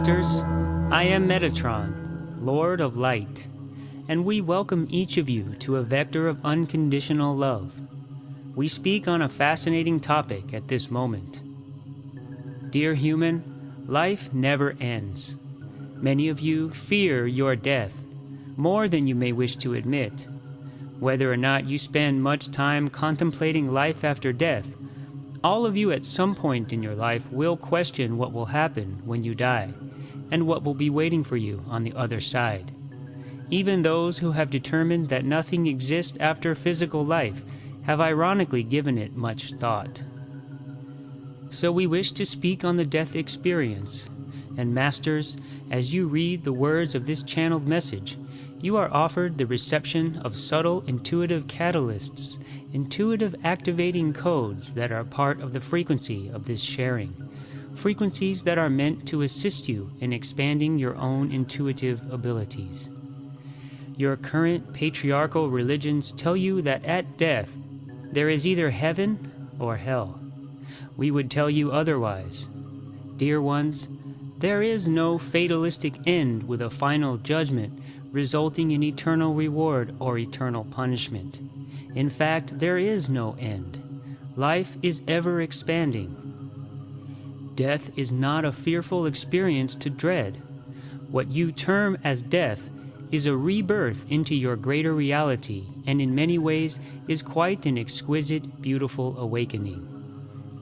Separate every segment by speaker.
Speaker 1: Masters, I am Metatron, Lord of Light, and we welcome each of you to a vector of unconditional love. We speak on a fascinating topic at this moment. Dear human, life never ends. Many of you fear your death, more than you may wish to admit. Whether or not you spend much time contemplating life after death, all of you at some point in your life will question what will happen when you die, and what will be waiting for you on the other side. Even those who have determined that nothing exists after physical life have ironically given it much thought. So we wish to speak on the death experience, and Masters, as you read the words of this channeled message, you are offered the reception of subtle intuitive catalysts, intuitive activating codes that are part of the frequency of this sharing, frequencies that are meant to assist you in expanding your own intuitive abilities. Your current patriarchal religions tell you that at death, there is either heaven or hell. We would tell you otherwise. Dear ones, there is no fatalistic end with a final judgment resulting in eternal reward or eternal punishment. In fact, there is no end. Life is ever expanding. Death is not a fearful experience to dread. What you term as death is a rebirth into your greater reality, and in many ways is quite an exquisite, beautiful awakening.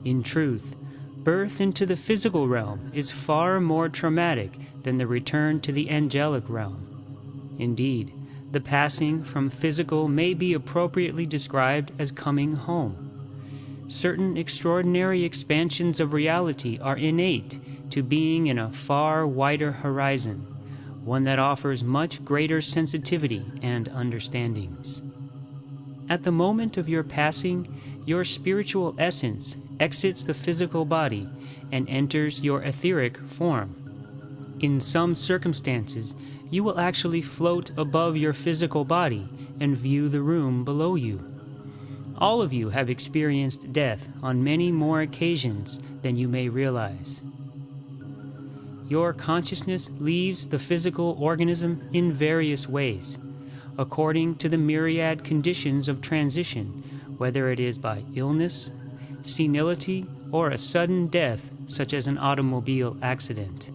Speaker 1: In truth, birth into the physical realm is far more traumatic than the return to the angelic realm. Indeed, the passing from physical may be appropriately described as coming home. Certain extraordinary expansions of reality are innate to being in a far wider horizon, one that offers much greater sensitivity and understandings. At the moment of your passing, your spiritual essence exits the physical body and enters your etheric form. In some circumstances, you will actually float above your physical body and view the room below you. All of you have experienced death on many more occasions than you may realize. Your consciousness leaves the physical organism in various ways, according to the myriad conditions of transition, whether it is by illness, senility, or a sudden death such as an automobile accident.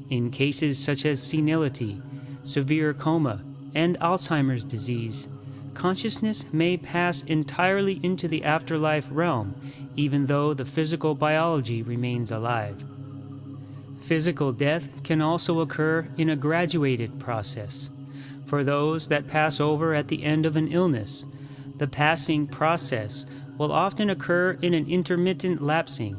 Speaker 1: In cases such as senility, severe coma, and Alzheimer's disease, consciousness may pass entirely into the afterlife realm, even though the physical biology remains alive. Physical death can also occur in a graduated process. For those that pass over at the end of an illness, the passing process will often occur in an intermittent lapsing,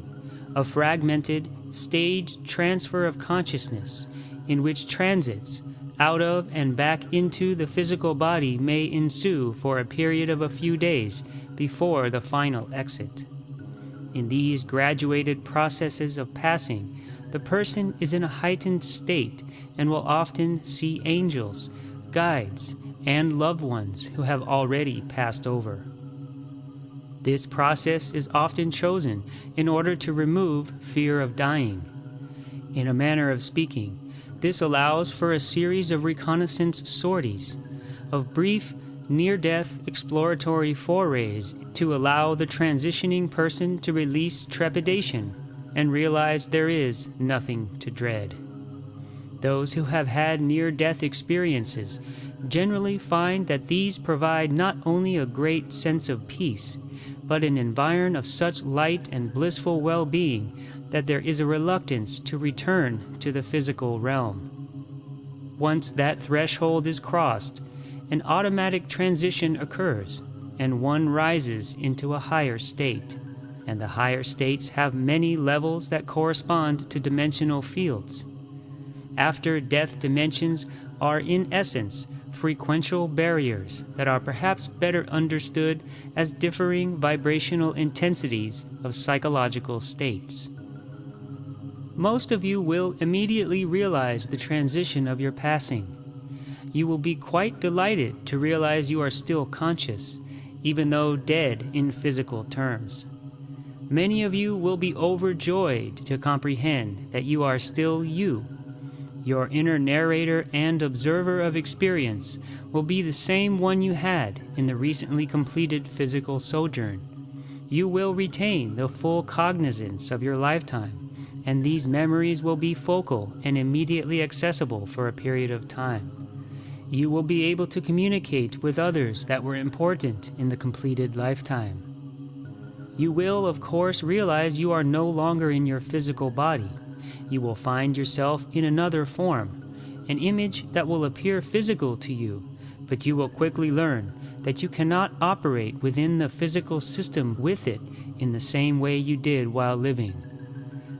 Speaker 1: a fragmented, staged transfer of consciousness, in which transits out of and back into the physical body may ensue for a period of a few days before the final exit. In these graduated processes of passing, the person is in a heightened state and will often see angels, guides, and loved ones who have already passed over. This process is often chosen in order to remove fear of dying. In a manner of speaking, this allows for a series of reconnaissance sorties, of brief, near-death exploratory forays to allow the transitioning person to release trepidation and realize there is nothing to dread. Those who have had near-death experiences generally find that these provide not only a great sense of peace, but an environment of such light and blissful well-being that there is a reluctance to return to the physical realm. Once that threshold is crossed, an automatic transition occurs, and one rises into a higher state. And the higher states have many levels that correspond to dimensional fields. After-death dimensions are, in essence, frequential barriers that are perhaps better understood as differing vibrational intensities of psychological states. Most of you will immediately realize the transition of your passing. You will be quite delighted to realize you are still conscious, even though dead in physical terms. Many of you will be overjoyed to comprehend that you are still you, Your inner narrator and observer of experience will be the same one you had in the recently completed physical sojourn. You will retain the full cognizance of your lifetime, and these memories will be focal and immediately accessible for a period of time. You will be able to communicate with others that were important in the completed lifetime. You will, of course, realize you are no longer in your physical body. You will find yourself in another form, an image that will appear physical to you, but you will quickly learn that you cannot operate within the physical system with it in the same way you did while living.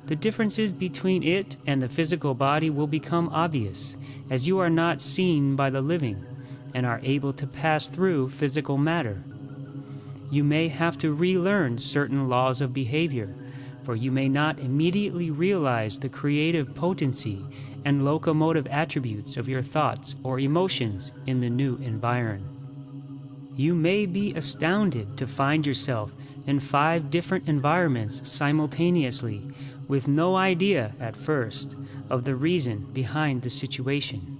Speaker 1: The differences between it and the physical body will become obvious, as you are not seen by the living and are able to pass through physical matter. You may have to relearn certain laws of behavior, for you may not immediately realize the creative potency and locomotive attributes of your thoughts or emotions in the new environment. You may be astounded to find yourself in 5 different environments simultaneously, with no idea at first of the reason behind the situation.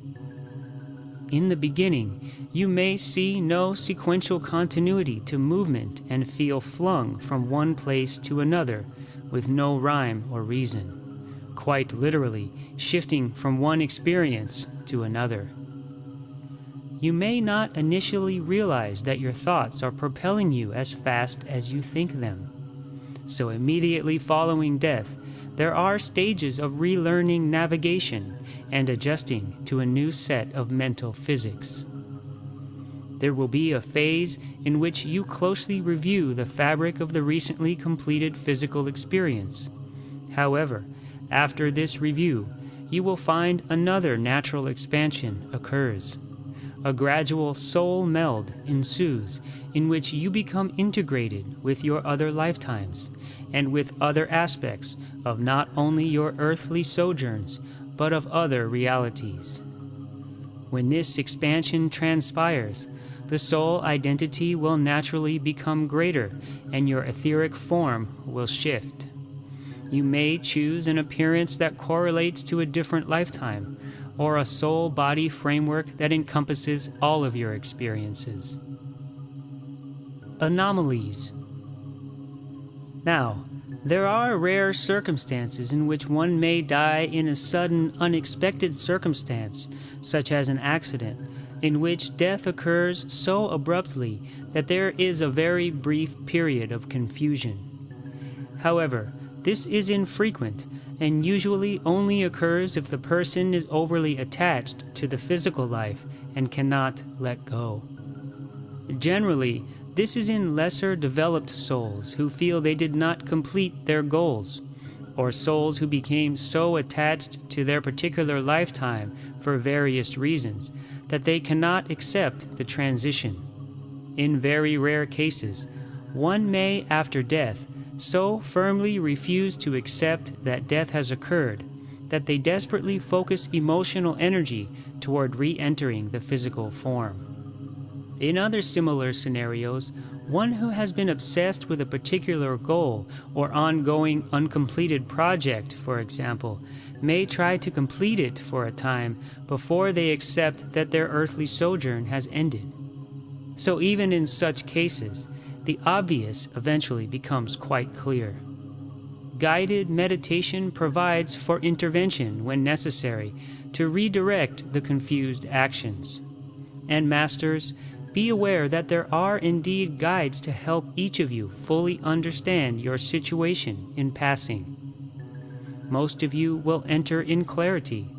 Speaker 1: In the beginning, you may see no sequential continuity to movement and feel flung from one place to another with no rhyme or reason, quite literally shifting from one experience to another. You may not initially realize that your thoughts are propelling you as fast as you think them. So immediately following death, there are stages of relearning navigation and adjusting to a new set of mental physics. There will be a phase in which you closely review the fabric of the recently completed physical experience. However, after this review, you will find another natural expansion occurs. A gradual soul meld ensues in which you become integrated with your other lifetimes and with other aspects of not only your earthly sojourns, but of other realities. When this expansion transpires, the soul identity will naturally become greater and your etheric form will shift. You may choose an appearance that correlates to a different lifetime, or a soul-body framework that encompasses all of your experiences. Anomalies. Now, there are rare circumstances in which one may die in a sudden, unexpected circumstance, such as an accident, in which death occurs so abruptly that there is a very brief period of confusion. However, this is infrequent and usually only occurs if the person is overly attached to the physical life and cannot let go. Generally, this is in lesser developed souls who feel they did not complete their goals, or souls who became so attached to their particular lifetime for various reasons that they cannot accept the transition. In very rare cases, one may, after death, so firmly refuse to accept that death has occurred that they desperately focus emotional energy toward re-entering the physical form. In other similar scenarios, one who has been obsessed with a particular goal or ongoing uncompleted project, for example, may try to complete it for a time before they accept that their earthly sojourn has ended. So even in such cases, the obvious eventually becomes quite clear. Guided meditation provides for intervention when necessary to redirect the confused actions. And masters, be aware that there are indeed guides to help each of you fully understand your situation in passing. Most of you will enter in clarity,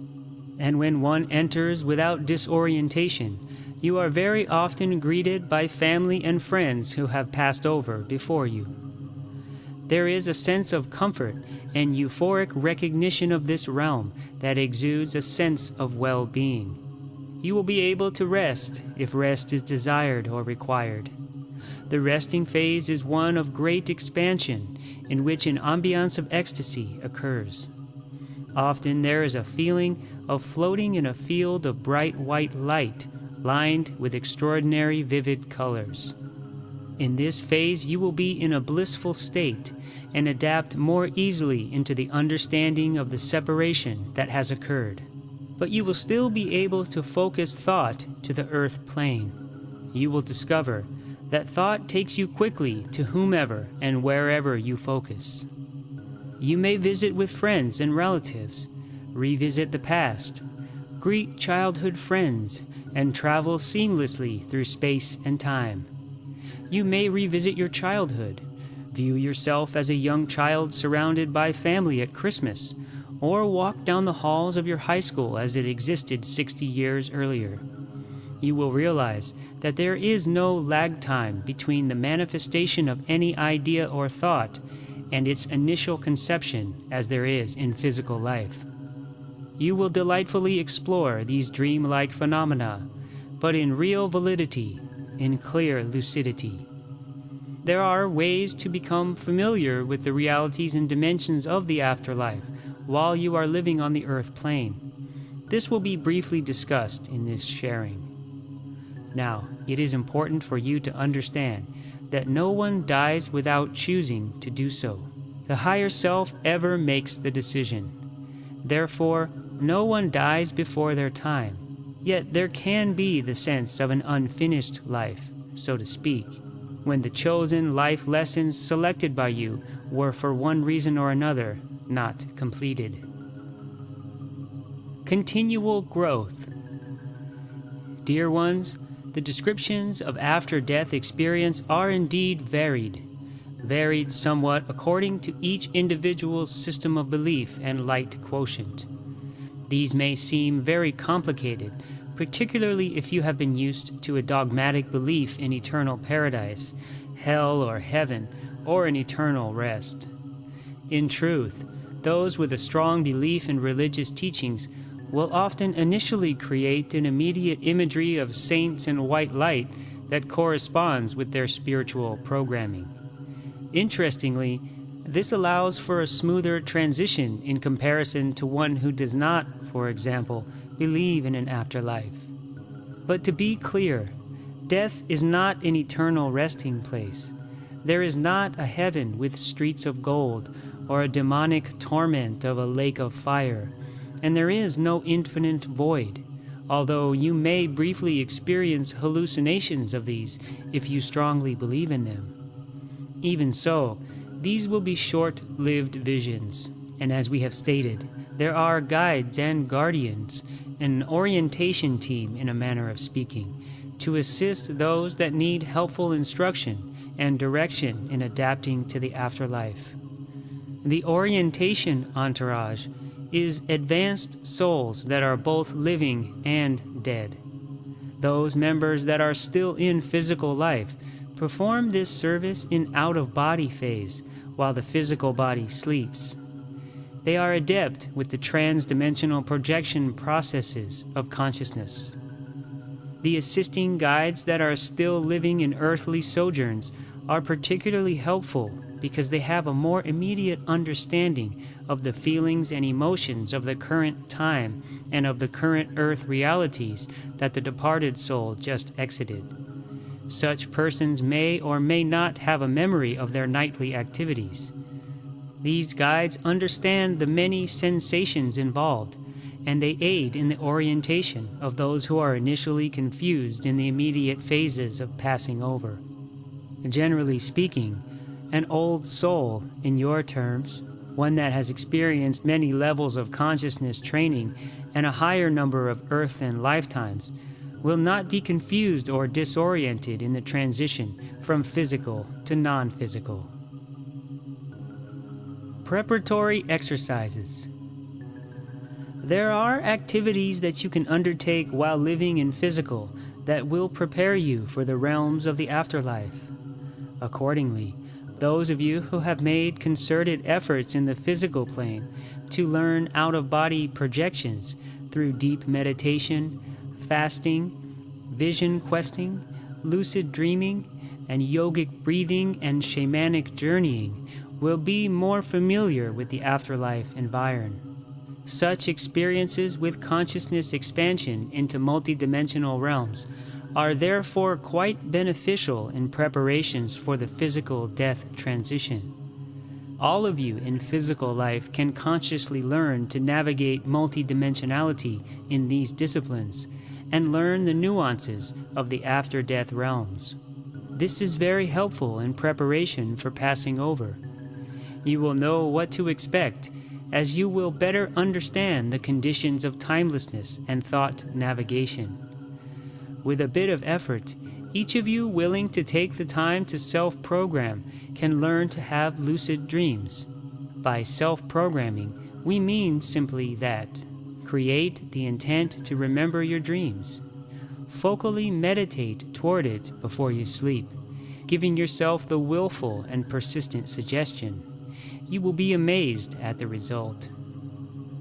Speaker 1: and when one enters without disorientation, you are very often greeted by family and friends who have passed over before you. There is a sense of comfort and euphoric recognition of this realm that exudes a sense of well-being. You will be able to rest if rest is desired or required. The resting phase is one of great expansion in which an ambiance of ecstasy occurs. Often there is a feeling of floating in a field of bright white light lined with extraordinary vivid colors. In this phase you will be in a blissful state and adapt more easily into the understanding of the separation that has occurred. but you will still be able to focus thought to the earth plane. You will discover that thought takes you quickly to whomever and wherever you focus. You may visit with friends and relatives, revisit the past, greet childhood friends, and travel seamlessly through space and time. You may revisit your childhood, view yourself as a young child surrounded by family at Christmas, or walk down the halls of your high school as it existed 60 years earlier. You will realize that there is no lag time between the manifestation of any idea or thought and its initial conception as there is in physical life. You will delightfully explore these dreamlike phenomena, but in real validity, in clear lucidity. There are ways to become familiar with the realities and dimensions of the afterlife while you are living on the earth plane. This will be briefly discussed in this sharing. Now, it is important for you to understand that no one dies without choosing to do so. The higher self ever makes the decision. Therefore, no one dies before their time. Yet there can be the sense of an unfinished life, so to speak, when the chosen life lessons selected by you were for one reason or another not completed. Continual growth. Dear ones, the descriptions of after-death experience are indeed varied somewhat according to each individual's system of belief and light quotient. These may seem very complicated, particularly if you have been used to a dogmatic belief in eternal paradise, hell or heaven, or an eternal rest. In truth, those with a strong belief in religious teachings will often initially create an immediate imagery of saints and white light that corresponds with their spiritual programming. Interestingly, this allows for a smoother transition in comparison to one who does not, for example, believe in an afterlife. But to be clear, death is not an eternal resting place. There is not a heaven with streets of gold or a demonic torment of a lake of fire, and there is no infinite void, although you may briefly experience hallucinations of these if you strongly believe in them. Even so, these will be short-lived visions, and as we have stated, there are guides and guardians, an orientation team in a manner of speaking, to assist those that need helpful instruction and direction in adapting to the afterlife. The orientation entourage is advanced souls that are both living and dead. Those members that are still in physical life perform this service in out-of-body phase while the physical body sleeps. They are adept with the trans-dimensional projection processes of consciousness. The assisting guides that are still living in earthly sojourns are particularly helpful because they have a more immediate understanding of the feelings and emotions of the current time and of the current earth realities that the departed soul just exited. Such persons may or may not have a memory of their nightly activities. These guides understand the many sensations involved, and they aid in the orientation of those who are initially confused in the immediate phases of passing over. Generally speaking, an old soul, in your terms, one that has experienced many levels of consciousness training and a higher number of earthen lifetimes, will not be confused or disoriented in the transition from physical to non-physical. Preparatory exercises. There are activities that you can undertake while living in physical that will prepare you for the realms of the afterlife. Accordingly, those of you who have made concerted efforts in the physical plane to learn out-of-body projections through deep meditation, fasting, vision questing, lucid dreaming, and yogic breathing and shamanic journeying will be more familiar with the afterlife environment. Such experiences with consciousness expansion into multidimensional realms are therefore quite beneficial in preparations for the physical death transition. All of you in physical life can consciously learn to navigate multidimensionality in these disciplines and learn the nuances of the after-death realms. This is very helpful in preparation for passing over. You will know what to expect as you will better understand the conditions of timelessness and thought navigation. With a bit of effort, each of you willing to take the time to self-program can learn to have lucid dreams. By self-programming, we mean simply that. Create the intent to remember your dreams. Focally meditate toward it before you sleep, giving yourself the willful and persistent suggestion. You will be amazed at the result.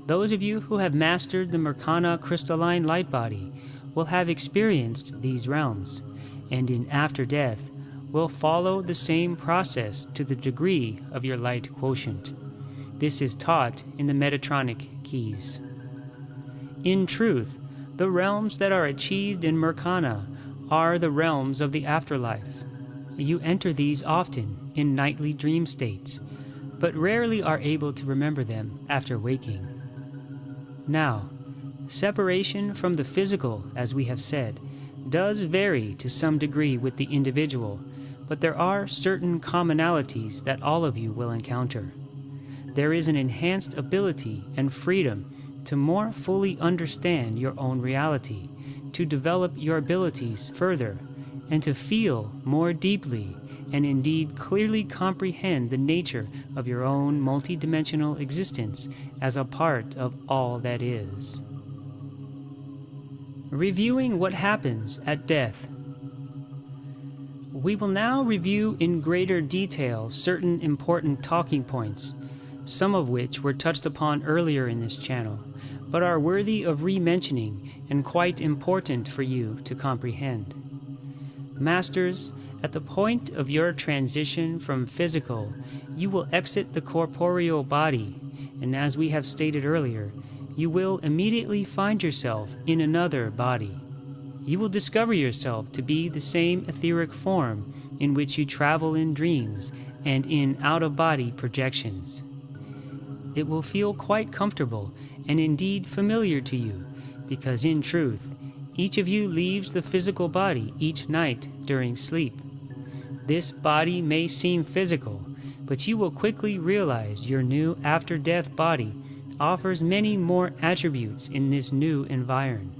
Speaker 1: Those of you who have mastered the Merkana crystalline light body will have experienced these realms, and in after death will follow the same process to the degree of your light quotient. This is taught in the Metatronic keys. In truth, the realms that are achieved in Merkana are the realms of the afterlife. You enter these often in nightly dream states, but rarely are able to remember them after waking. Now, separation from the physical, as we have said, does vary to some degree with the individual, but there are certain commonalities that all of you will encounter. There is an enhanced ability and freedom to more fully understand your own reality, to develop your abilities further, and to feel more deeply and indeed clearly comprehend the nature of your own multidimensional existence as a part of all that is. Reviewing what happens at death. We will now review in greater detail certain important talking points, some of which were touched upon earlier in this channel, but are worthy of re-mentioning and quite important for you to comprehend. Masters, at the point of your transition from physical, you will exit the corporeal body, and as we have stated earlier, you will immediately find yourself in another body. You will discover yourself to be the same etheric form in which you travel in dreams and in out-of-body projections. It will feel quite comfortable and indeed familiar to you, because in truth, each of you leaves the physical body each night during sleep. This body may seem physical, but you will quickly realize your new after-death body offers many more attributes in this new environment.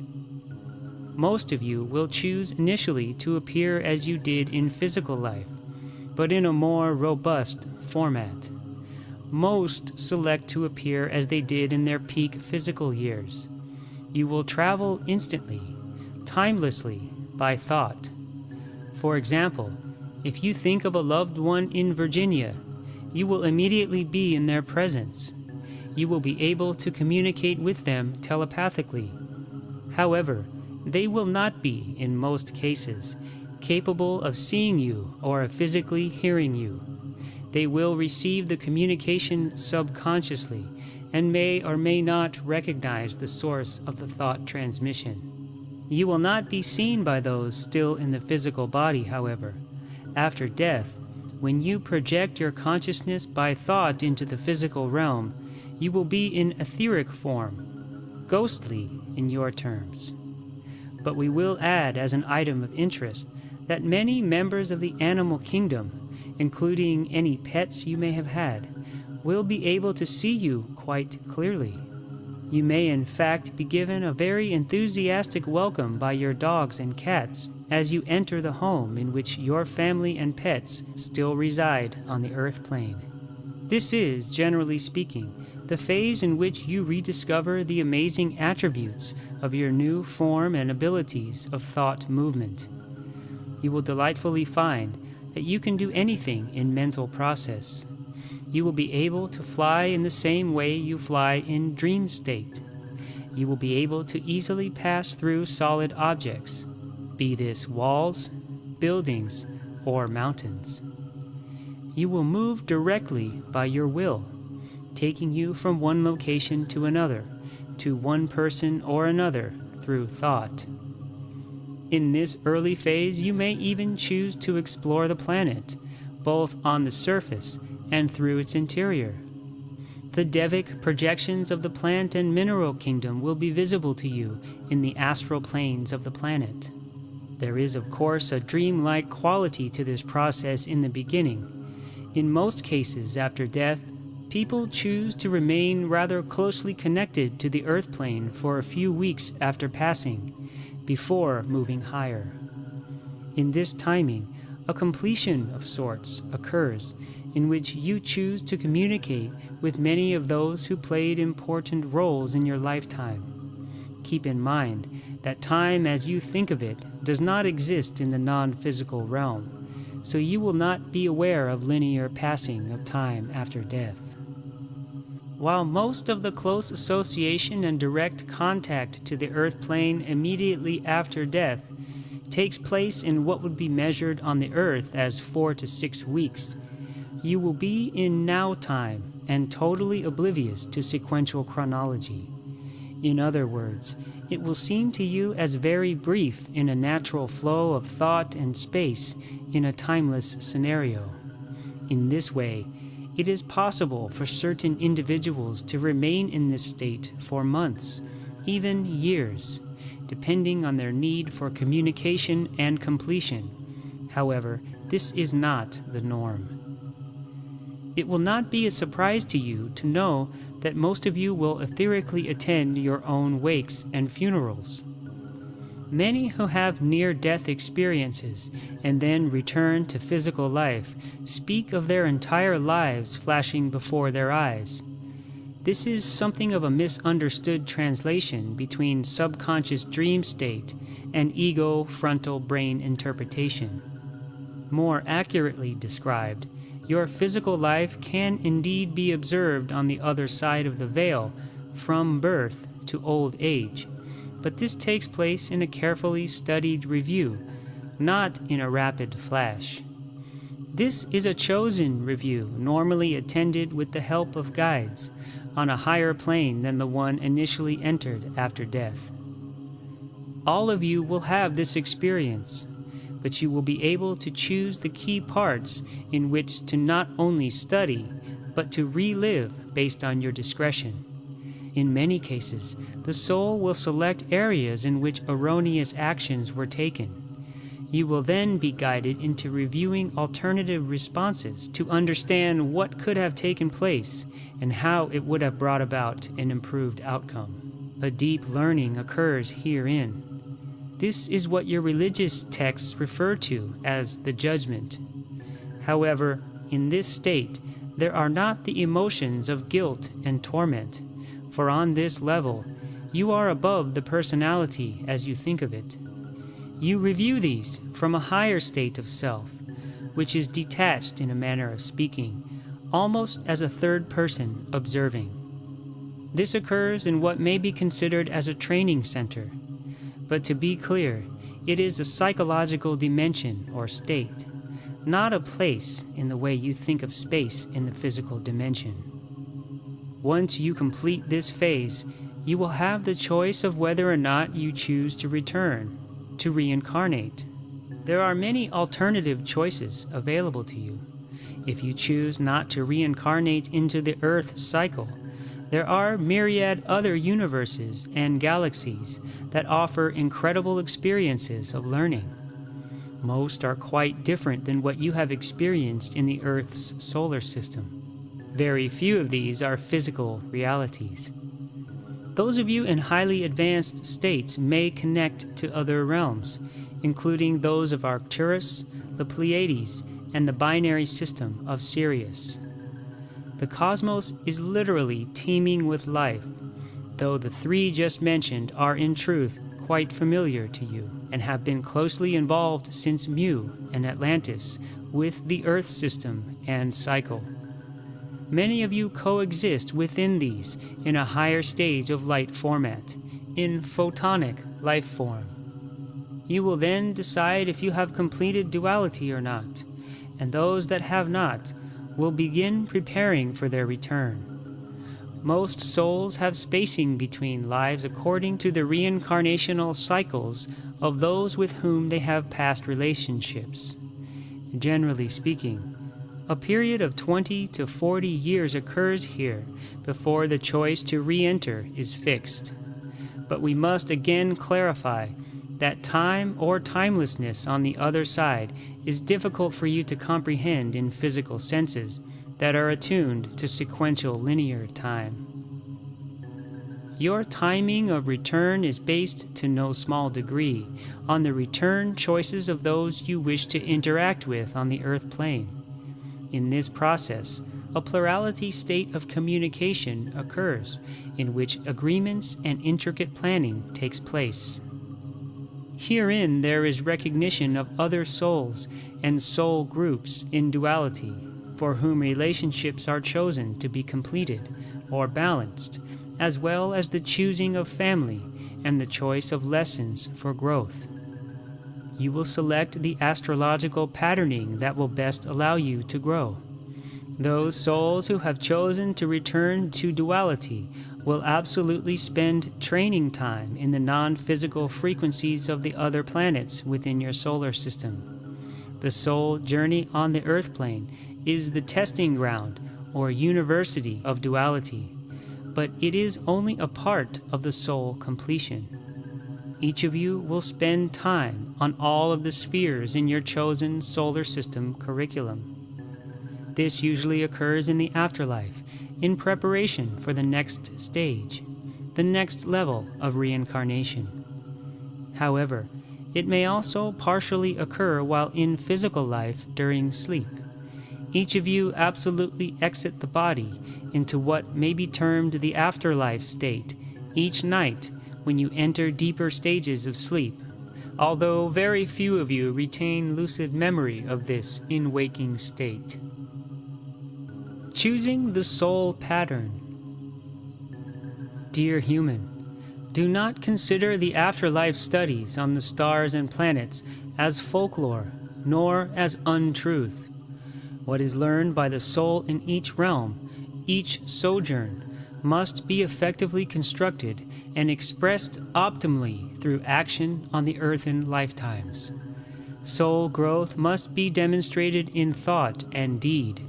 Speaker 1: Most of you will choose initially to appear as you did in physical life, but in a more robust format. Most select to appear as they did in their peak physical years. You will travel instantly, timelessly, by thought. For example, if you think of a loved one in Virginia, you will immediately be in their presence. You will be able to communicate with them telepathically. However, they will not be, in most cases, capable of seeing you or of physically hearing you. They will receive the communication subconsciously and may or may not recognize the source of the thought transmission. You will not be seen by those still in the physical body, however. After death, when you project your consciousness by thought into the physical realm, you will be in etheric form, ghostly in your terms. But we will add as an item of interest that many members of the animal kingdom, including any pets you may have had, will be able to see you quite clearly. You may in fact be given a very enthusiastic welcome by your dogs and cats as you enter the home in which your family and pets still reside on the earth plane. This is, generally speaking, the phase in which you rediscover the amazing attributes of your new form and abilities of thought movement. You will delightfully find that you can do anything in mental process. You will be able to fly in the same way you fly in dream state. You will be able to easily pass through solid objects, be this walls, buildings, or mountains. You will move directly by your will, taking you from one location to another, to one person or another through thought. In this early phase, you may even choose to explore the planet, both on the surface and through its interior. The Devic projections of the plant and mineral kingdom will be visible to you in the astral planes of the planet. There is, of course, a dreamlike quality to this process in the beginning. In most cases after death, people choose to remain rather closely connected to the earth plane for a few weeks after passing, before moving higher. In this timing, a completion of sorts occurs, in which you choose to communicate with many of those who played important roles in your lifetime. Keep in mind that time as you think of it does not exist in the non-physical realm, so you will not be aware of linear passing of time after death. While most of the close association and direct contact to the earth plane immediately after death takes place in what would be measured on the earth as 4 to 6 weeks, you will be in now time and totally oblivious to sequential chronology. In other words, it will seem to you as very brief in a natural flow of thought and space in a timeless scenario. In this way, it is possible for certain individuals to remain in this state for months, even years, depending on their need for communication and completion. However, this is not the norm. It will not be a surprise to you to know that most of you will etherically attend your own wakes and funerals. Many who have near-death experiences and then return to physical life speak of their entire lives flashing before their eyes. This is something of a misunderstood translation between subconscious dream state and ego frontal brain interpretation. More accurately described, your physical life can indeed be observed on the other side of the veil from birth to old age, but this takes place in a carefully studied review, not in a rapid flash. This is a chosen review, normally attended with the help of guides, on a higher plane than the one initially entered after death. All of you will have this experience, but you will be able to choose the key parts in which to not only study, but to relive based on your discretion. In many cases, the soul will select areas in which erroneous actions were taken. You will then be guided into reviewing alternative responses to understand what could have taken place and how it would have brought about an improved outcome. A deep learning occurs herein. This is what your religious texts refer to as the judgment. However, in this state, there are not the emotions of guilt and torment, for on this level, you are above the personality as you think of it. You review these from a higher state of self, which is detached in a manner of speaking, almost as a third person observing. This occurs in what may be considered as a training center. But to be clear, it is a psychological dimension or state, not a place in the way you think of space in the physical dimension. Once you complete this phase, you will have the choice of whether or not you choose to return, to reincarnate. There are many alternative choices available to you. If you choose not to reincarnate into the Earth cycle, there are myriad other universes and galaxies that offer incredible experiences of learning. Most are quite different than what you have experienced in the Earth's solar system. Very few of these are physical realities. Those of you in highly advanced states may connect to other realms, including those of Arcturus, the Pleiades, and the binary system of Sirius. The cosmos is literally teeming with life, though the three just mentioned are in truth quite familiar to you and have been closely involved since Mu and Atlantis with the Earth system and cycle. Many of you coexist within these in a higher stage of light format, in photonic life form. You will then decide if you have completed duality or not, and those that have not will begin preparing for their return. Most souls have spacing between lives according to the reincarnational cycles of those with whom they have past relationships. Generally speaking, A period of 20 to 40 years occurs here before the choice to re-enter is fixed. But we must again clarify that time or timelessness on the other side is difficult for you to comprehend in physical senses that are attuned to sequential linear time. Your timing of return is based to no small degree on the return choices of those you wish to interact with on the Earth plane. In this process, a plurality state of communication occurs in which agreements and intricate planning takes place. Herein there is recognition of other souls and soul groups in duality, for whom relationships are chosen to be completed or balanced, as well as the choosing of family and the choice of lessons for growth. You will select the astrological patterning that will best allow you to grow. Those souls who have chosen to return to duality will absolutely spend training time in the non-physical frequencies of the other planets within your solar system. The soul journey on the Earth plane is the testing ground or university of duality, but it is only a part of the soul completion. Each of you will spend time on all of the spheres in your chosen solar system curriculum. This usually occurs in the afterlife, in preparation for the next stage, the next level of reincarnation. However, it may also partially occur while in physical life during sleep. Each of you absolutely exit the body into what may be termed the afterlife state each night when you enter deeper stages of sleep, although very few of you retain lucid memory of this in waking state. Choosing the soul pattern. Dear human, do not consider the afterlife studies on the stars and planets as folklore, nor as untruth. What is learned by the soul in each realm, each sojourn, must be effectively constructed and expressed optimally through action on the earthen lifetimes. Soul growth must be demonstrated in thought and deed,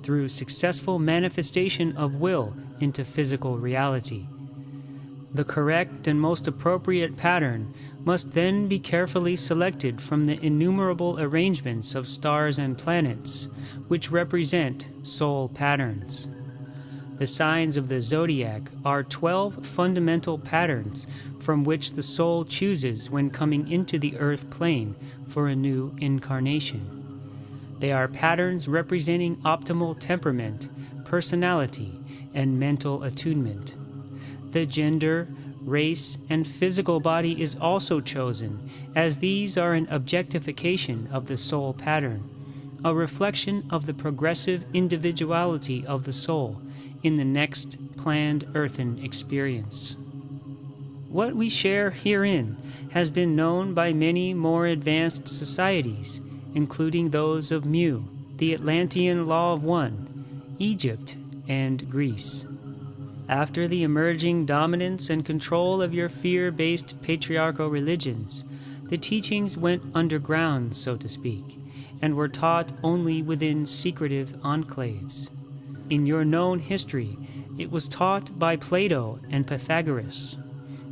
Speaker 1: through successful manifestation of will into physical reality. The correct and most appropriate pattern must then be carefully selected from the innumerable arrangements of stars and planets, which represent soul patterns. The signs of the zodiac are 12 fundamental patterns from which the soul chooses when coming into the earth plane for a new incarnation. They are patterns representing optimal temperament, personality, and mental attunement. The gender, race, and physical body is also chosen, as these are an objectification of the soul pattern, a reflection of the progressive individuality of the soul in the next planned earthen experience. What we share herein has been known by many more advanced societies, including those of Mu, the Atlantean Law of One, Egypt, and Greece. After the emerging dominance and control of your fear-based patriarchal religions, the teachings went underground, so to speak, and were taught only within secretive enclaves. In your known history, it was taught by Plato and Pythagoras.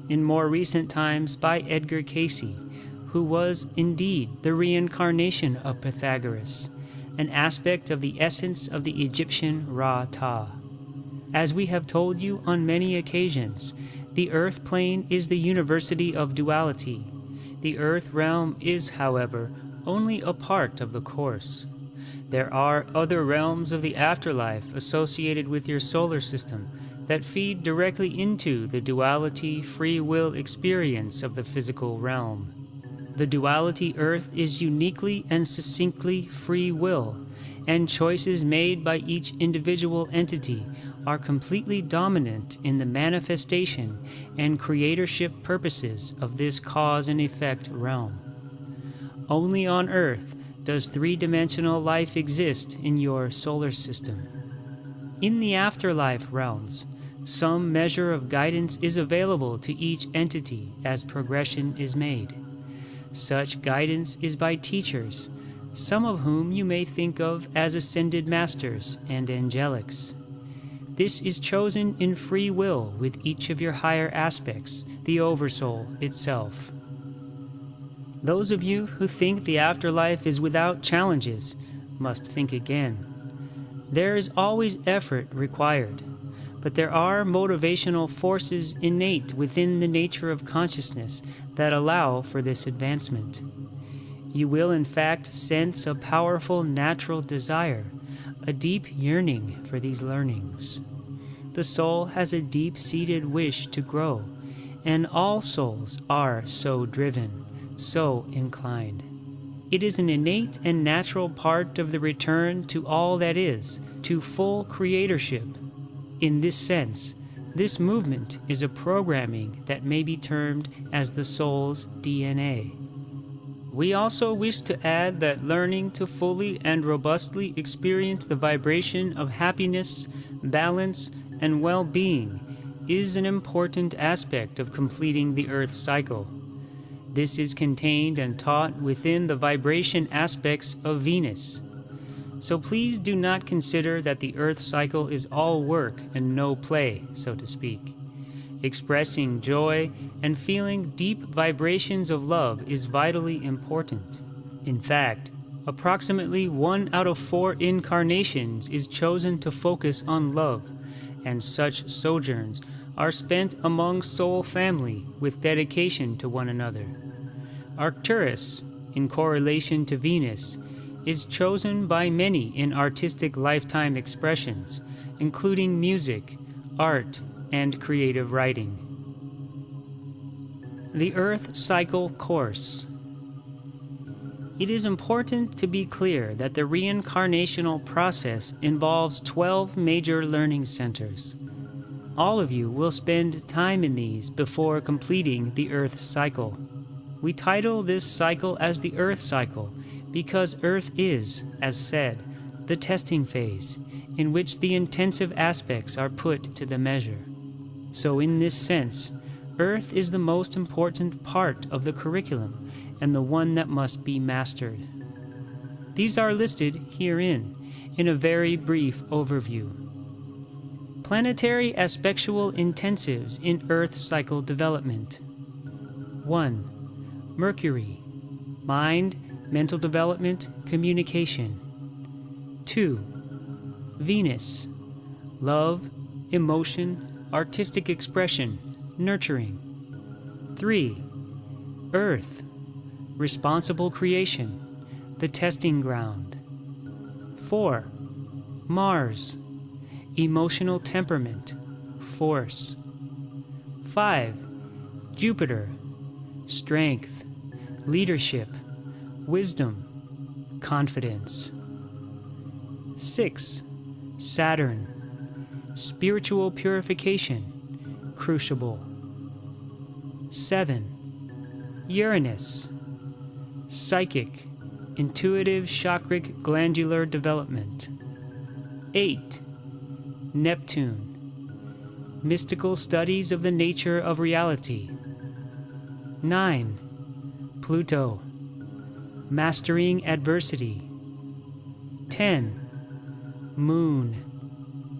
Speaker 1: In more recent times by Edgar Cayce, who was indeed the reincarnation of Pythagoras, an aspect of the essence of the Egyptian Ra-Ta. As we have told you on many occasions, the earth plane is the university of duality. The earth realm is, however, only a part of the course. There are other realms of the afterlife associated with your solar system that feed directly into the duality free will experience of the physical realm. The duality earth is uniquely and succinctly free will, and choices made by each individual entity are completely dominant in the manifestation and creatorship purposes of this cause and effect realm. Only on Earth does three-dimensional life exist in your solar system. In the afterlife realms, some measure of guidance is available to each entity as progression is made. Such guidance is by teachers, some of whom you may think of as ascended masters and angelics. This is chosen in free will with each of your higher aspects, the Oversoul itself. Those of you who think the afterlife is without challenges must think again. There is always effort required, but there are motivational forces innate within the nature of consciousness that allow for this advancement. You will in fact sense a powerful natural desire, a deep yearning for these learnings. The soul has a deep-seated wish to grow, and all souls are so driven, so inclined. It is an innate and natural part of the return to all that is, to full creatorship. In this sense, this movement is a programming that may be termed as the soul's DNA. We also wish to add that learning to fully and robustly experience the vibration of happiness, balance, and well-being is an important aspect of completing the Earth cycle. This is contained and taught within the vibration aspects of Venus. So please do not consider that the Earth cycle is all work and no play, so to speak. Expressing joy and feeling deep vibrations of love is vitally important. In fact, approximately 1 out of 4 incarnations is chosen to focus on love, and such sojourns are spent among soul family with dedication to one another. Arcturus, in correlation to Venus, is chosen by many in artistic lifetime expressions, including music, art, and creative writing. The Earth Cycle Course. It is important to be clear that the reincarnational process involves 12 major learning centers. All of you will spend time in these before completing the Earth cycle. We title this cycle as the Earth cycle because Earth is, as said, the testing phase, in which the intensive aspects are put to the measure. So in this sense, Earth is the most important part of the curriculum and the one that must be mastered. These are listed herein in a very brief overview. Planetary aspectual intensives in Earth cycle development. 1. Mercury. Mind, mental development, communication. 2. Venus. Love, emotion, artistic expression, nurturing. 3. Earth. Responsible creation, the testing ground. 4. Mars. Emotional temperament, force. 5. Jupiter. Strength, leadership, wisdom, confidence. 6. Saturn. Spiritual purification, crucible. 7. Uranus. Psychic, intuitive chakric glandular development. 8. Neptune. Mystical studies of the nature of reality. 9. Pluto. Mastering adversity. 10. Moon.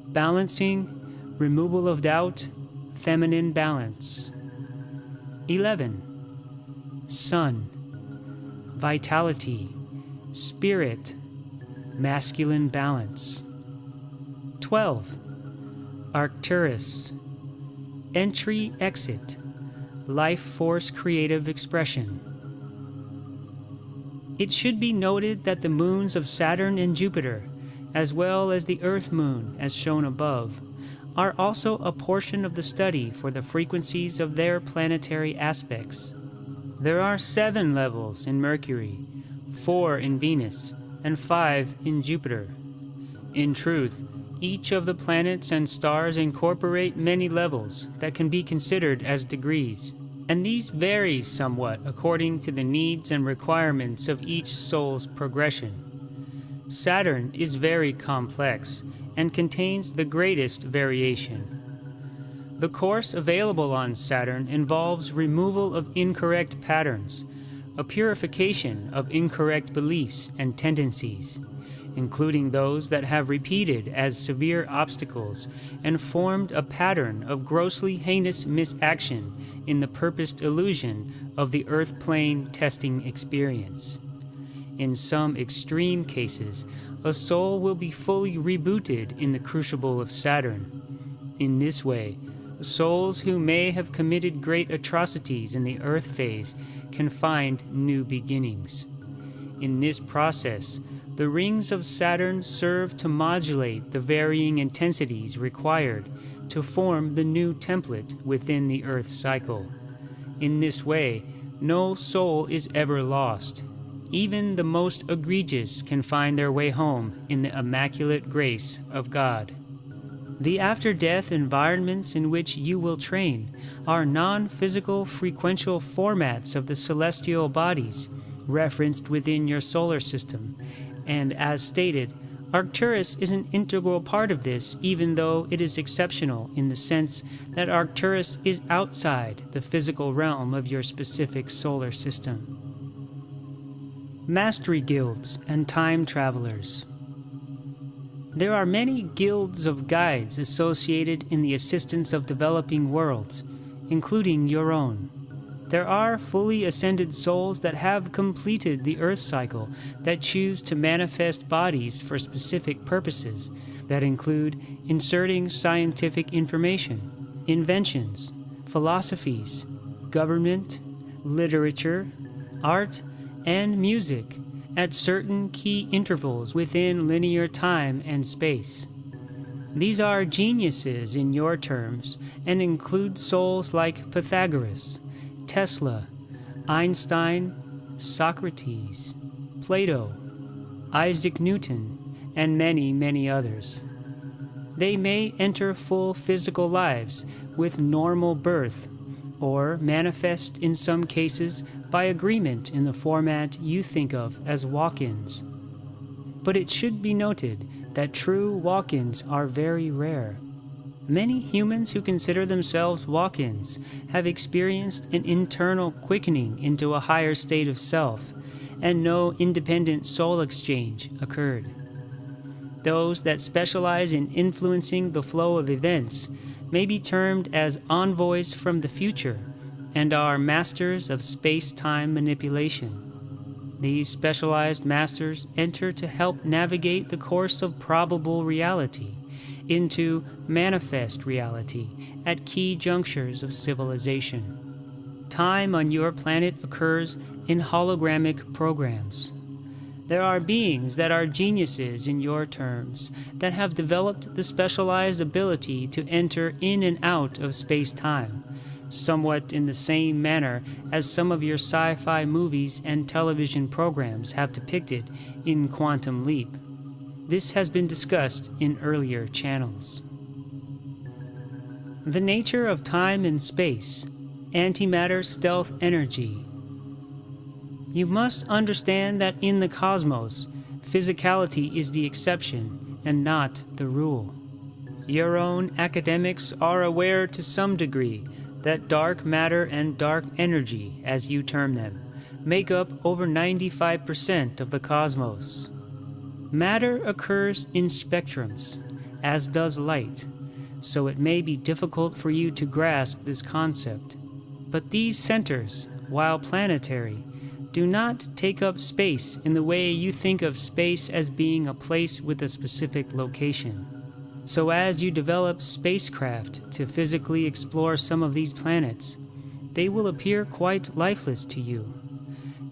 Speaker 1: Balancing, removal of doubt, feminine balance. 11. Sun. Vitality, spirit, masculine balance. 12. Arcturus. Entry-exit, life force creative expression. It should be noted that the moons of Saturn and Jupiter, as well as the Earth moon as shown above, are also a portion of the study for the frequencies of their planetary aspects. There are 7 levels in Mercury, 4 in Venus, and 5 in Jupiter. In truth, each of the planets and stars incorporate many levels that can be considered as degrees, and these vary somewhat according to the needs and requirements of each soul's progression. Saturn is very complex and contains the greatest variation. The course available on Saturn involves removal of incorrect patterns, a purification of incorrect beliefs and tendencies, including those that have repeated as severe obstacles and formed a pattern of grossly heinous misaction in the purposed illusion of the earth plane testing experience. In some extreme cases, a soul will be fully rebooted in the crucible of Saturn. In this way, souls who may have committed great atrocities in the earth phase can find new beginnings. In this process, the rings of Saturn serve to modulate the varying intensities required to form the new template within the Earth cycle. In this way, no soul is ever lost. Even the most egregious can find their way home in the immaculate grace of God. The after-death environments in which you will train are non-physical frequential formats of the celestial bodies referenced within your solar system, and as stated, Arcturus is an integral part of this, even though it is exceptional in the sense that Arcturus is outside the physical realm of your specific solar system. Mastery guilds and time travelers. There are many guilds of guides associated in the assistance of developing worlds, including your own. There are fully ascended souls that have completed the Earth cycle that choose to manifest bodies for specific purposes that include inserting scientific information, inventions, philosophies, government, literature, art, and music at certain key intervals within linear time and space. These are geniuses in your terms and include souls like Pythagoras, Tesla, Einstein, Socrates, Plato, Isaac Newton, and many, many others. They may enter full physical lives with normal birth, or manifest in some cases by agreement in the format you think of as walk-ins. But it should be noted that true walk-ins are very rare. Many humans who consider themselves walk-ins have experienced an internal quickening into a higher state of self, and no independent soul exchange occurred. Those that specialize in influencing the flow of events may be termed as envoys from the future and are masters of space-time manipulation. These specialized masters enter to help navigate the course of probable reality into manifest reality at key junctures of civilization. Time on your planet occurs in hologramic programs. There are beings that are geniuses in your terms that have developed the specialized ability to enter in and out of space-time, somewhat in the same manner as some of your sci-fi movies and television programs have depicted in Quantum Leap. This has been discussed in earlier channels. The nature of time and space, antimatter stealth energy. You must understand that in the cosmos, physicality is the exception and not the rule. Your own academics are aware to some degree that dark matter and dark energy, as you term them, make up over 95% of the cosmos. Matter occurs in spectrums, as does light, so it may be difficult for you to grasp this concept. But these centers, while planetary, do not take up space in the way you think of space as being a place with a specific location. So as you develop spacecraft to physically explore some of these planets, they will appear quite lifeless to you.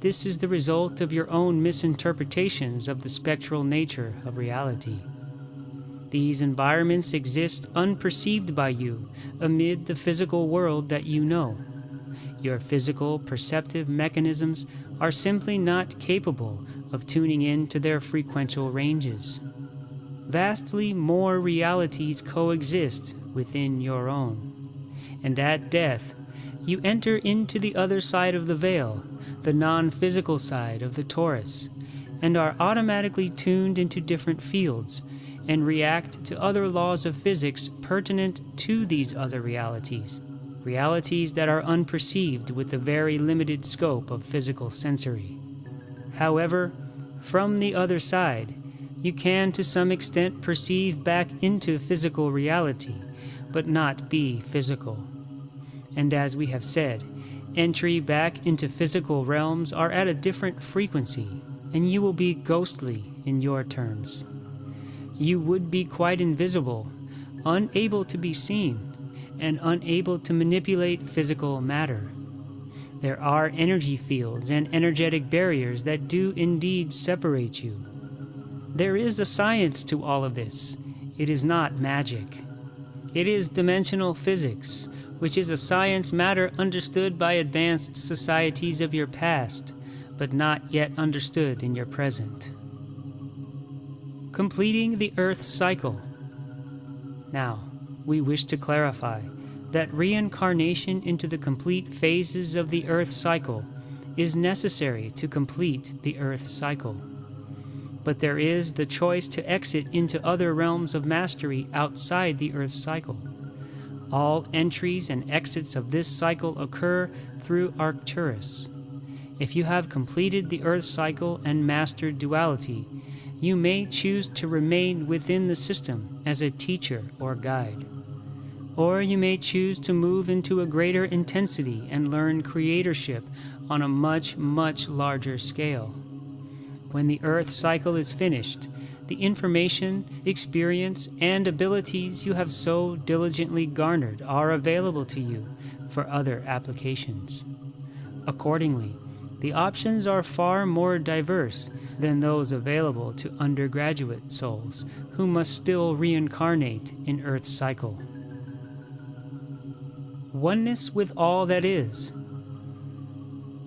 Speaker 1: This is the result of your own misinterpretations of the spectral nature of reality. These environments exist unperceived by you amid the physical world that you know. Your physical perceptive mechanisms are simply not capable of tuning in to their frequential ranges. Vastly more realities coexist within your own, and at death, you enter into the other side of the veil, the non-physical side of the torus, and are automatically tuned into different fields and react to other laws of physics pertinent to these other realities, realities that are unperceived with the very limited scope of physical sensory. However, from the other side, you can to some extent perceive back into physical reality, but not be physical. And as we have said, entry back into physical realms are at a different frequency, and you will be ghostly in your terms. You would be quite invisible, unable to be seen, and unable to manipulate physical matter. There are energy fields and energetic barriers that do indeed separate you. There is a science to all of this. It is not magic. It is dimensional physics, which is a science matter understood by advanced societies of your past, but not yet understood in your present. Completing the Earth cycle. Now, we wish to clarify that reincarnation into the complete phases of the Earth cycle is necessary to complete the Earth cycle. But there is the choice to exit into other realms of mastery outside the Earth cycle. All entries and exits of this cycle occur through Arcturus. If you have completed the Earth cycle and mastered duality, you may choose to remain within the system as a teacher or guide. Or you may choose to move into a greater intensity and learn creatorship on a much, much larger scale. When the Earth cycle is finished, the information, experience, and abilities you have so diligently garnered are available to you for other applications. Accordingly, the options are far more diverse than those available to undergraduate souls who must still reincarnate in Earth's cycle. Oneness with all that is.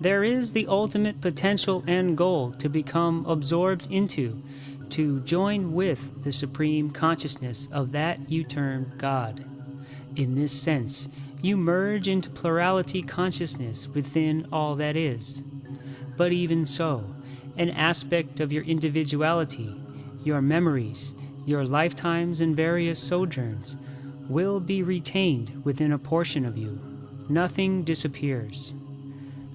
Speaker 1: There is the ultimate potential and goal to become absorbed into, to join with the supreme consciousness of that you term God. In this sense, you merge into plurality consciousness within all that is. But even so, an aspect of your individuality, your memories, your lifetimes and various sojourns, will be retained within a portion of you. Nothing disappears.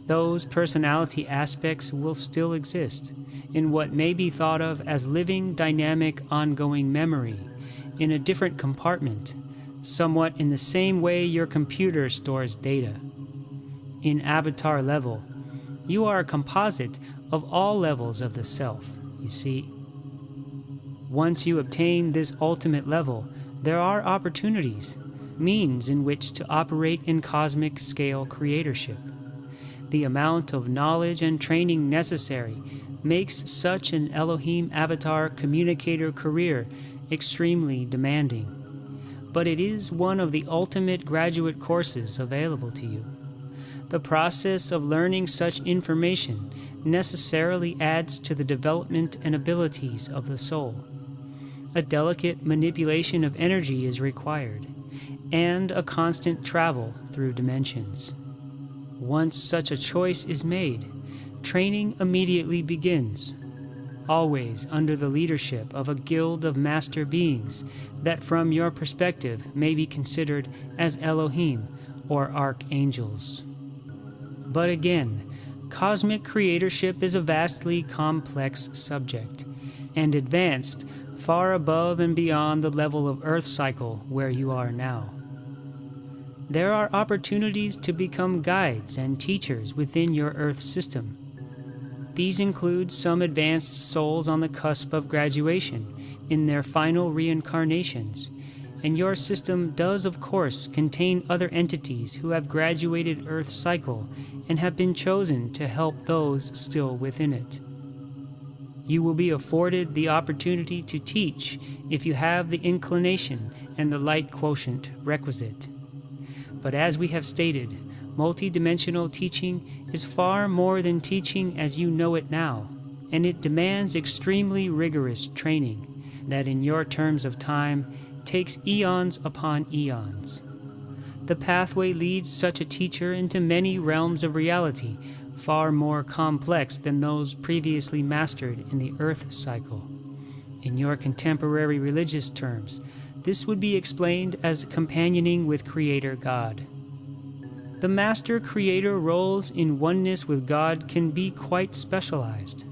Speaker 1: Those personality aspects will still exist in what may be thought of as living, dynamic, ongoing memory in a different compartment, somewhat in the same way your computer stores data. In avatar level, you are a composite of all levels of the self, you see. Once you obtain this ultimate level, there are opportunities, means in which to operate in cosmic scale creatorship. The amount of knowledge and training necessary makes such an Elohim avatar communicator career extremely demanding. But it is one of the ultimate graduate courses available to you. The process of learning such information necessarily adds to the development and abilities of the soul. A delicate manipulation of energy is required, and a constant travel through dimensions. Once such a choice is made, training immediately begins, always under the leadership of a guild of master beings that from your perspective may be considered as Elohim or archangels. But again, cosmic creatorship is a vastly complex subject, and advanced far above and beyond the level of Earth cycle where you are now. There are opportunities to become guides and teachers within your Earth system. These include some advanced souls on the cusp of graduation in their final reincarnations, and your system does of course contain other entities who have graduated Earth cycle and have been chosen to help those still within it. You will be afforded the opportunity to teach if you have the inclination and the light quotient requisite. But as we have stated, multidimensional teaching is far more than teaching as you know it now, and it demands extremely rigorous training that in your terms of time takes eons upon eons. The pathway leads such a teacher into many realms of reality, far more complex than those previously mastered in the Earth cycle. In your contemporary religious terms, this would be explained as companioning with Creator God. The master creator roles in oneness with God can be quite specialized.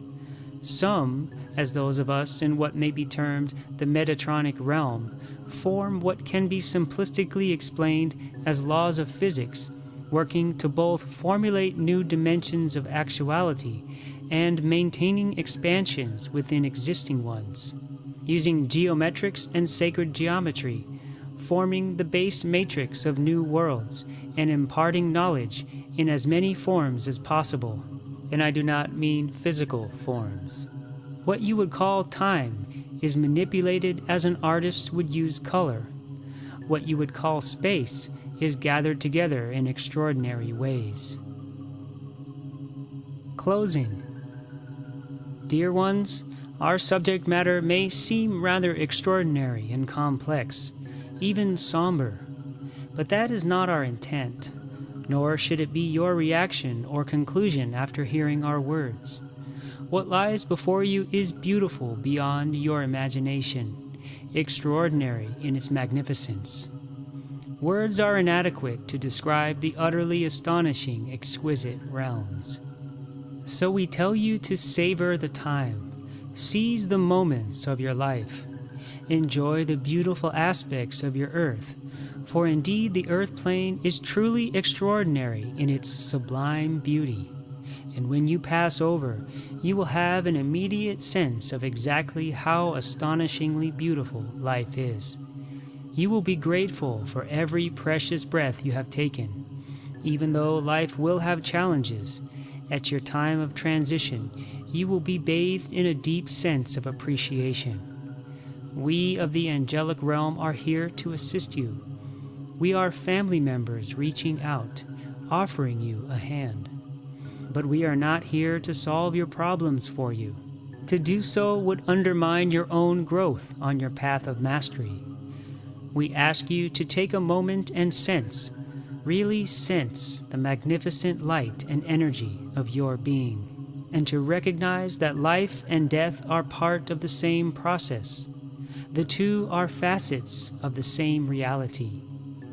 Speaker 1: Some, as those of us in what may be termed the Metatronic realm, form what can be simplistically explained as laws of physics, working to both formulate new dimensions of actuality and maintaining expansions within existing ones, using geometrics and sacred geometry, forming the base matrix of new worlds and imparting knowledge in as many forms as possible. And I do not mean physical forms. What you would call time is manipulated as an artist would use color. What you would call space is gathered together in extraordinary ways. Closing. Dear ones, our subject matter may seem rather extraordinary and complex, even somber, but that is not our intent, nor should it be your reaction or conclusion after hearing our words. What lies before you is beautiful beyond your imagination, extraordinary in its magnificence. Words are inadequate to describe the utterly astonishing, exquisite realms. So we tell you to savor the time, seize the moments of your life, enjoy the beautiful aspects of your earth, for indeed the earth plane is truly extraordinary in its sublime beauty. And when you pass over, you will have an immediate sense of exactly how astonishingly beautiful life is. You will be grateful for every precious breath you have taken. Even though life will have challenges, at your time of transition, you will be bathed in a deep sense of appreciation. We of the angelic realm are here to assist you. We are family members reaching out, offering you a hand. But we are not here to solve your problems for you. To do so would undermine your own growth on your path of mastery. We ask you to take a moment and sense, really sense the magnificent light and energy of your being, and to recognize that life and death are part of the same process. The two are facets of the same reality.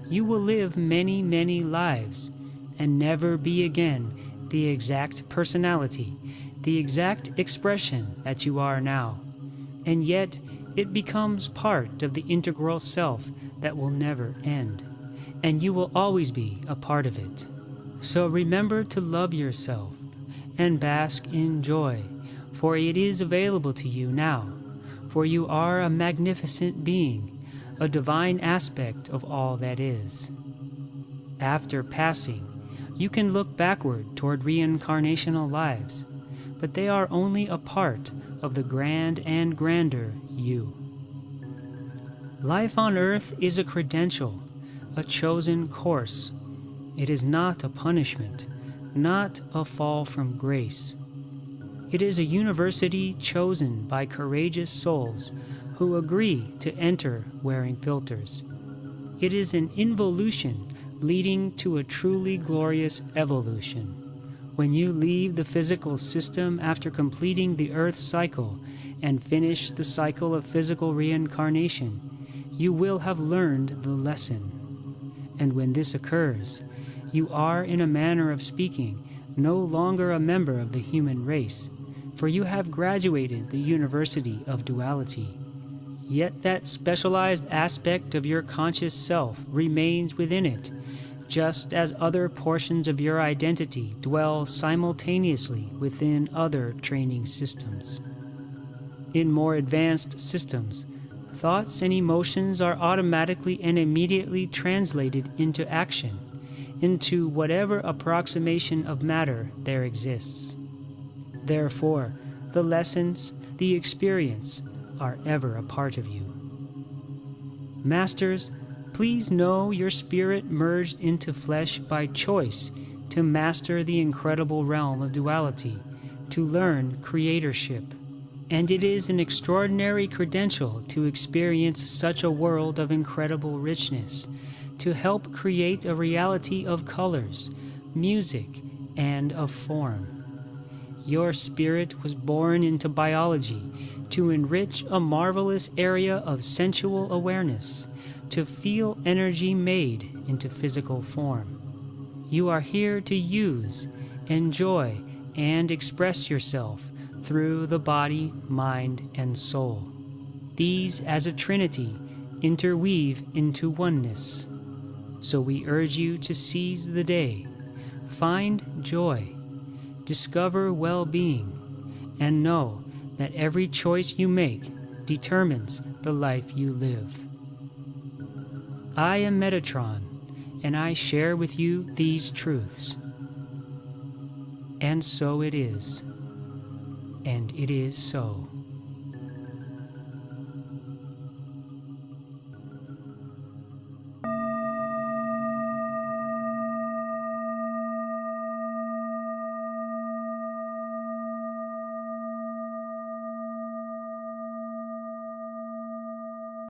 Speaker 1: You will live many, many lives and never be again the exact personality, the exact expression that you are now. And yet, it becomes part of the integral self that will never end, and you will always be a part of it. So remember to love yourself and bask in joy, for it is available to you now, for you are a magnificent being, a divine aspect of all that is. After passing, you can look backward toward reincarnational lives, but they are only a part of the grand and grander you. Life on earth is a credential, a chosen course. It is not a punishment, not a fall from grace. It is a university chosen by courageous souls who agree to enter wearing filters. It is an involution leading to a truly glorious evolution. When you leave the physical system after completing the Earth cycle and finish the cycle of physical reincarnation, you will have learned the lesson. And when this occurs, you are, in a manner of speaking, no longer a member of the human race, for you have graduated the University of Duality. Yet that specialized aspect of your conscious self remains within it, just as other portions of your identity dwell simultaneously within other training systems. In more advanced systems, thoughts and emotions are automatically and immediately translated into action, into whatever approximation of matter there exists. Therefore, the lessons, the experience, are ever a part of you. Masters, please know your spirit merged into flesh by choice to master the incredible realm of duality, to learn creatorship. And it is an extraordinary credential to experience such a world of incredible richness, to help create a reality of colors, music, and of form. Your spirit was born into biology to enrich a marvelous area of sensual awareness, to feel energy made into physical form. You are here to use, enjoy, and express yourself through the body, mind, and soul. These, as a trinity, interweave into oneness. So we urge you to seize the day, find joy, discover well-being, and know that every choice you make determines the life you live. I am Metatron, and I share with you these truths. And so it is, and it is so.